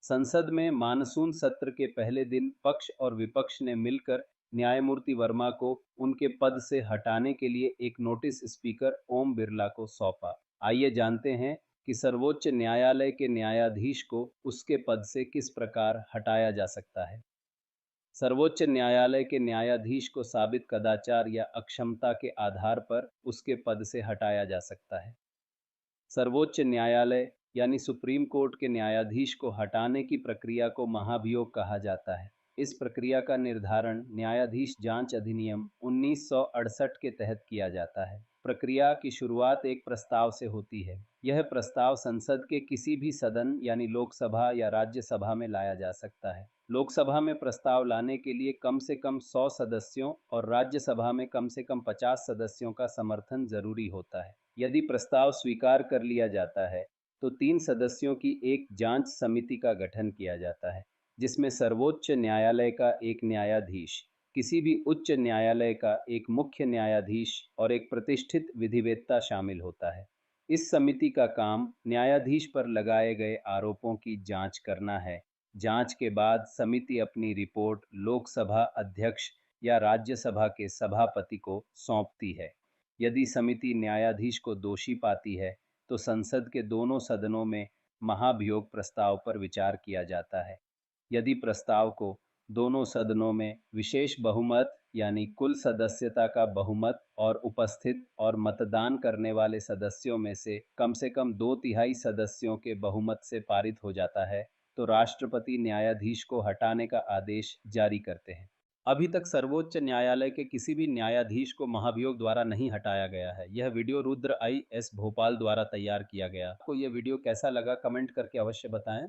संसद में मानसून सत्र के पहले दिन पक्ष और विपक्ष ने मिलकर न्यायमूर्ति वर्मा को उनके पद से हटाने के लिए एक नोटिस स्पीकर ओम बिरला को सौंपा। आइए जानते हैं कि सर्वोच्च न्यायालय के न्यायाधीश को उसके पद से किस प्रकार हटाया जा सकता है। सर्वोच्च न्यायालय के न्यायाधीश को साबित कदाचार या अक्षमता के आधार पर उसके पद से हटाया जा सकता है। सर्वोच्च न्यायालय यानी सुप्रीम कोर्ट के न्यायाधीश को हटाने की प्रक्रिया को महाभियोग कहा जाता है। इस प्रक्रिया का निर्धारण न्यायाधीश जांच अधिनियम 1968 के तहत किया जाता है। प्रक्रिया की शुरुआत एक प्रस्ताव से होती है। यह प्रस्ताव संसद के किसी भी सदन यानी लोकसभा या राज्यसभा में लाया जा सकता है। लोकसभा में प्रस्ताव लाने के लिए कम से कम 100 सदस्यों और राज्यसभा में कम से कम 50 सदस्यों का समर्थन जरूरी होता है। यदि प्रस्ताव स्वीकार कर लिया जाता है तो 3 सदस्यों की एक जांच समिति का गठन किया जाता है, जिसमें सर्वोच्च न्यायालय का एक न्यायाधीश, किसी भी उच्च न्यायालय का एक मुख्य न्यायाधीश और एक प्रतिष्ठित विधिवेत्ता शामिल होता है। इस समिति का काम न्यायाधीश पर लगाए गए आरोपों की जांच करना है। जांच के बाद समिति अपनी रिपोर्ट लोकसभा अध्यक्ष या राज्यसभा के सभापति को सौंपती है। यदि समिति न्यायाधीश को दोषी पाती है तो संसद के दोनों सदनों में महाभियोग प्रस्ताव पर विचार किया जाता है। यदि प्रस्ताव को दोनों सदनों में विशेष बहुमत यानी कुल सदस्यता का बहुमत और उपस्थित और मतदान करने वाले सदस्यों में से कम 2/3 सदस्यों के बहुमत से पारित हो जाता है तो राष्ट्रपति न्यायाधीश को हटाने का आदेश जारी करते हैं। अभी तक सर्वोच्च न्यायालय के किसी भी न्यायाधीश को महाभियोग द्वारा नहीं हटाया गया है। यह वीडियो रुद्र IS भोपाल द्वारा तैयार किया गया। आपको यह वीडियो कैसा लगा कमेंट करके अवश्य बताएं।